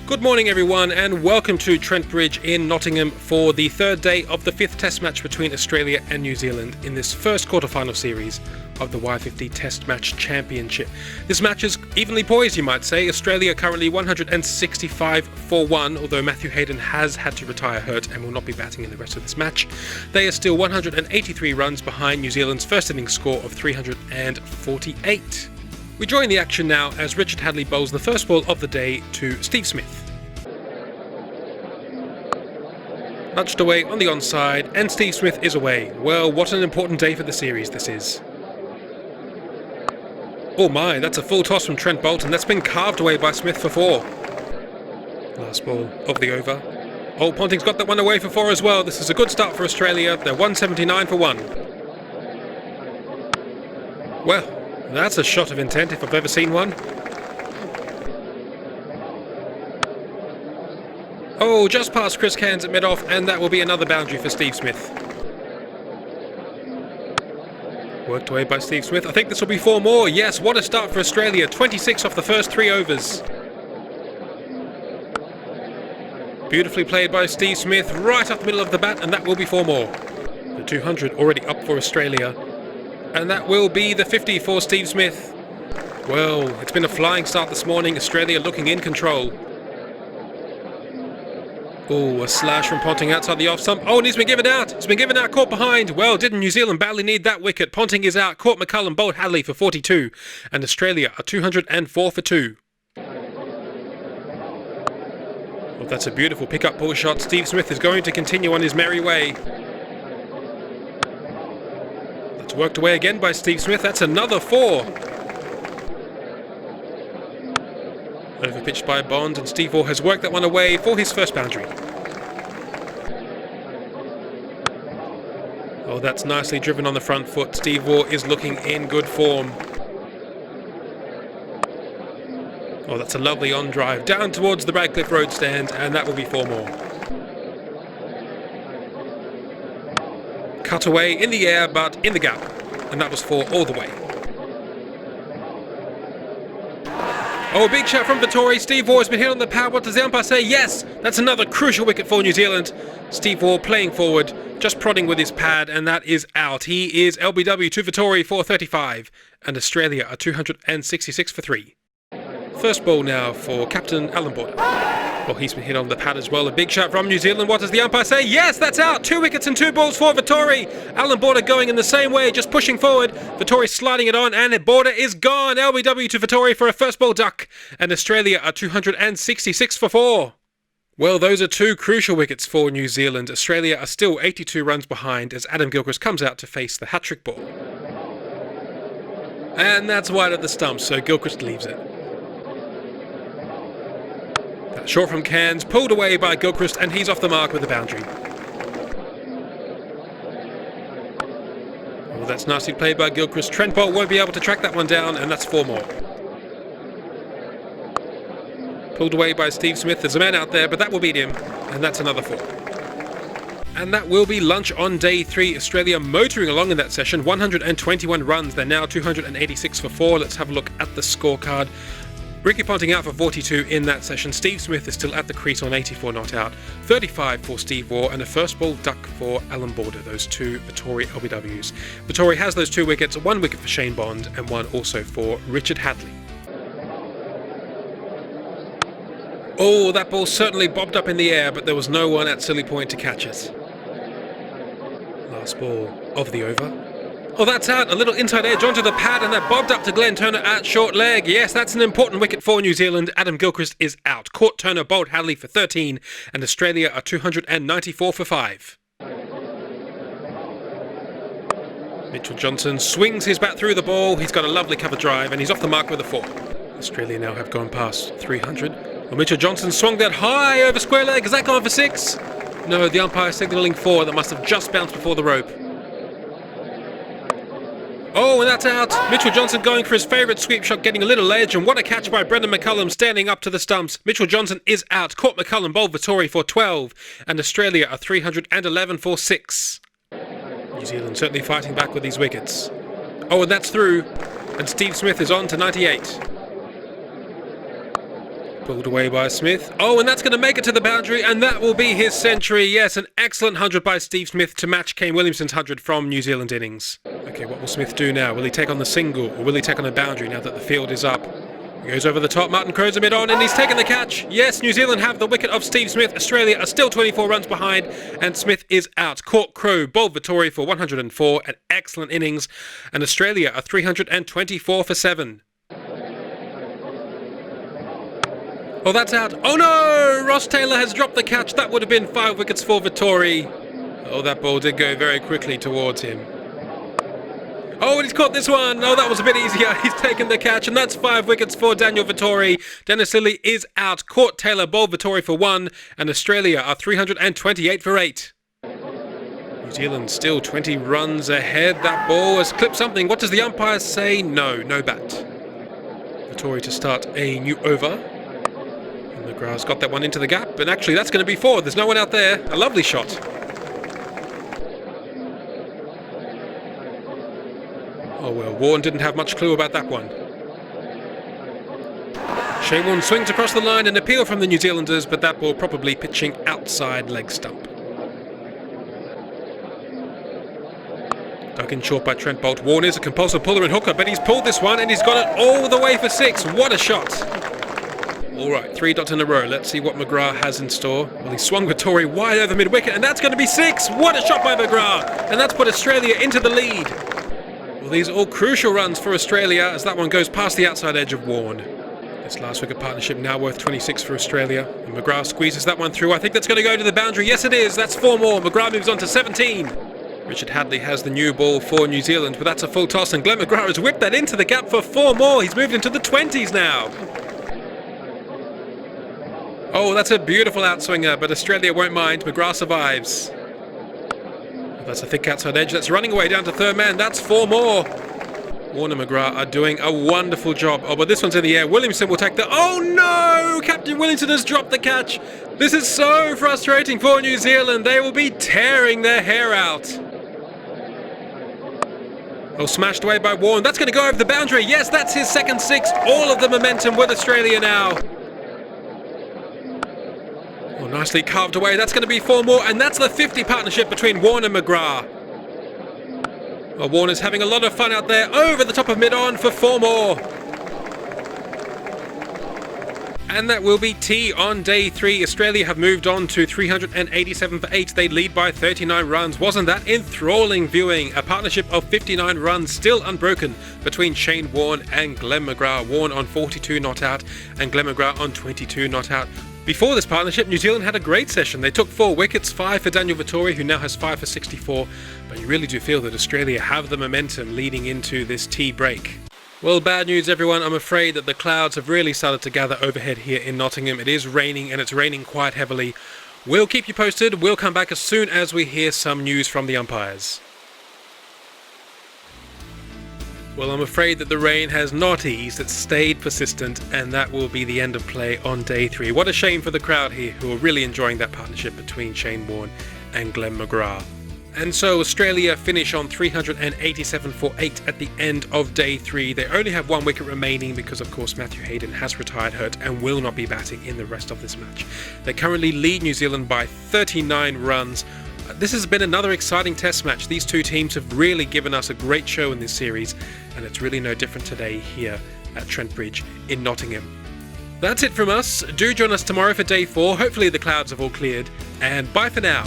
Good morning everyone and welcome to Trent Bridge in Nottingham for the third day of the fifth test match between Australia and New Zealand in this first quarterfinal series of the Y50 Test Match Championship. This match is evenly poised, you might say. Australia currently 165 for 1, although Matthew Hayden has had to retire hurt and will not be batting in the rest of this match. They are still 183 runs behind New Zealand's first innings score of 348. We join the action now as Richard Hadlee bowls the first ball of the day to Steve Smith. Nudged away on the onside, and Steve Smith is away. Well, what an important day for the series this is. Oh my, that's a full toss from Trent Bolton. That's been carved away by Smith for 4. Last ball of the over. Oh, Ponting's got that one away for 4 as well. This is a good start for Australia. They're 179 for 1. Well, that's a shot of intent if I've ever seen one. Oh, just past Chris Cairns at mid-off, and that will be another boundary for Steve Smith. Worked away by Steve Smith. I think this will be 4 more. Yes, what a start for Australia. 26 off the first 3 overs. Beautifully played by Steve Smith right up the middle of the bat, and that will be 4 more. The 200 already up for Australia. And that will be the 50 for Steve Smith. Well, it's been a flying start this morning. Australia looking in control. Oh, a slash from Ponting outside the off stump. Oh, and he's been given out. He's been given out, caught behind. Well, didn't New Zealand badly need that wicket? Ponting is out. Caught McCullum, bowled Hadlee for 42. And Australia are 204 for 2. Well, that's a beautiful pick-up ball shot. Steve Smith is going to continue on his merry way. That's worked away again by Steve Smith. That's another 4. Overpitched by Bond, and Steve Waugh has worked that one away for his first boundary. Oh, that's nicely driven on the front foot. Steve Waugh is looking in good form. Oh, that's a lovely on drive down towards the Radcliffe Road stand, and that will be 4 more. Cut away in the air, but in the gap, and that was 4 all the way. Oh, a big shot from Vettori. Steve Waugh has been hit on the pad. What does the umpire say? Yes! That's another crucial wicket for New Zealand. Steve Waugh playing forward, just prodding with his pad, and that is out. He is LBW to Vettori for 35, and Australia are 266 for 3. First ball now for Captain Alan Border. Oh, he's been hit on the pad as well. A big shot from New Zealand. What does the umpire say? Yes, that's out. 2 wickets and 2 balls for Vettori. Alan Border going in the same way, just pushing forward. Vettori sliding it on, and Border is gone. LBW to Vettori for a first ball duck. And Australia are 266 for 4. Well, those are 2 crucial wickets for New Zealand. Australia are still 82 runs behind as Adam Gilchrist comes out to face the hat-trick ball. And that's wide of the stumps, so Gilchrist leaves it. Short from Cairns, pulled away by Gilchrist, and he's off the mark with a boundary. Well, that's nicely played by Gilchrist. Trent Bolt won't be able to track that one down, and that's 4 more. Pulled away by Steve Smith. There's a man out there, but that will beat him, and that's another 4. And that will be lunch on day 3. Australia motoring along in that session. 121 runs. They're now 286 for 4. Let's have a look at the scorecard. Ricky Ponting out for 42 in that session. Steve Smith is still at the crease on 84 not out. 35 for Steve Waugh, and a first ball duck for Alan Border, those 2 Vettori LBWs. Vettori has those 2 wickets, 1 wicket for Shane Bond, and 1 also for Richard Hadlee. Oh, that ball certainly bobbed up in the air, but there was no one at Silly Point to catch it. Last ball of the over. Oh, that's out. A little inside edge onto the pad, and that bobbed up to Glenn Turner at short leg. Yes, that's an important wicket for New Zealand. Adam Gilchrist is out. Caught Turner, bowled Hadlee for 13, and Australia are 294 for 5. Mitchell Johnson swings his bat through the ball. He's got a lovely cover drive, and he's off the mark with a 4. Australia now have gone past 300. Well, Mitchell Johnson swung that high over square leg. Is that gone for 6? No, the umpire signalling 4. That must have just bounced before the rope. Oh, and that's out. Mitchell Johnson going for his favourite sweep shot, getting a little edge, and what a catch by Brendan McCullum standing up to the stumps. Mitchell Johnson is out. Caught McCullum, bowled Vettori for 12, and Australia are 311 for 6. New Zealand certainly fighting back with these wickets. Oh, and that's through, and Steve Smith is on to 98. Pulled away by Smith. Oh, and that's going to make it to the boundary, and that will be his century. Yes, an excellent 100 by Steve Smith to match Kane Williamson's 100 from New Zealand innings. Okay, what will Smith do now? Will he take on the single, or will he take on the boundary now that the field is up? He goes over the top, Martin Crowe's a mid-on, and he's taken the catch. Yes, New Zealand have the wicket of Steve Smith. Australia are still 24 runs behind, and Smith is out. Caught Crowe, bowled Vittori for 104, an excellent innings, and Australia are 324 for 7. Oh, that's out. Oh no! Ross Taylor has dropped the catch. That would have been 5 wickets for Vittori. Oh, that ball did go very quickly towards him. Oh, and he's caught this one. Oh, that was a bit easier. He's taken the catch, and that's 5 wickets for Daniel Vittori. Dennis Lillee is out. Caught Taylor, bowled Vittori for 1, and Australia are 328 for 8. New Zealand still 20 runs ahead. That ball has clipped something. What does the umpire say? No bat. Vittori to start a new over. McGrath's got that one into the gap, and actually that's going to be 4. There's no one out there. A lovely shot. Oh well, Warne didn't have much clue about that one. Shane Warne swings across the line, an appeal from the New Zealanders, but that ball probably pitching outside leg stump. Dug in short by Trent Boult. Warne is a compulsive puller and hooker, but he's pulled this one and he's got it all the way for 6. What a shot! Alright, 3 dots in a row. Let's see what McGrath has in store. Well, he swung Vittori wide over mid-wicket, and that's going to be 6! What a shot by McGrath! And that's put Australia into the lead. Well, these are all crucial runs for Australia as that one goes past the outside edge of Warne. This last wicket partnership now worth 26 for Australia. And McGrath squeezes that one through. I think that's going to go to the boundary. Yes, it is. That's 4 more. McGrath moves on to 17. Richard Hadley has the new ball for New Zealand, but that's a full toss, and Glenn McGrath has whipped that into the gap for 4 more. He's moved into the 20s now. Oh, that's a beautiful outswinger, but Australia won't mind. McGrath survives. That's a thick outside edge. That's running away down to third man. That's 4 more. Warne and McGrath are doing a wonderful job. Oh, but this one's in the air. Williamson will take the... Oh, no! Captain Williamson has dropped the catch. This is so frustrating for New Zealand. They will be tearing their hair out. Oh, smashed away by Warne. That's going to go over the boundary. Yes, that's his second 6. All of the momentum with Australia now. Oh, nicely carved away. That's going to be 4 more, and that's the 50 partnership between Warne and McGrath. Well, Warne is having a lot of fun out there over the top of mid-on for 4 more. And that will be tea on day 3. Australia have moved on to 387 for 8. They lead by 39 runs. Wasn't that enthralling viewing? A partnership of 59 runs still unbroken between Shane Warne and Glenn McGrath. Warne on 42 not out and Glenn McGrath on 22 not out. Before this partnership, New Zealand had a great session. They took 4 wickets, 5 for Daniel Vittori, who now has 5 for 64. But you really do feel that Australia have the momentum leading into this tea break. Well, bad news everyone. I'm afraid that the clouds have really started to gather overhead here in Nottingham. It is raining, and it's raining quite heavily. We'll keep you posted. We'll come back as soon as we hear some news from the umpires. Well, I'm afraid that the rain has not eased, it's stayed persistent, and that will be the end of play on day 3. What a shame for the crowd here, who are really enjoying that partnership between Shane Warne and Glenn McGrath. And so Australia finish on 387 for 8 at the end of day 3. They only have 1 wicket remaining because, of course, Matthew Hayden has retired hurt and will not be batting in the rest of this match. They currently lead New Zealand by 39 runs. This has been another exciting test match. These two teams have really given us a great show in this series, and it's really no different today here at Trent Bridge in Nottingham. That's it from us. Do join us tomorrow for day 4. Hopefully the clouds have all cleared, and bye for now.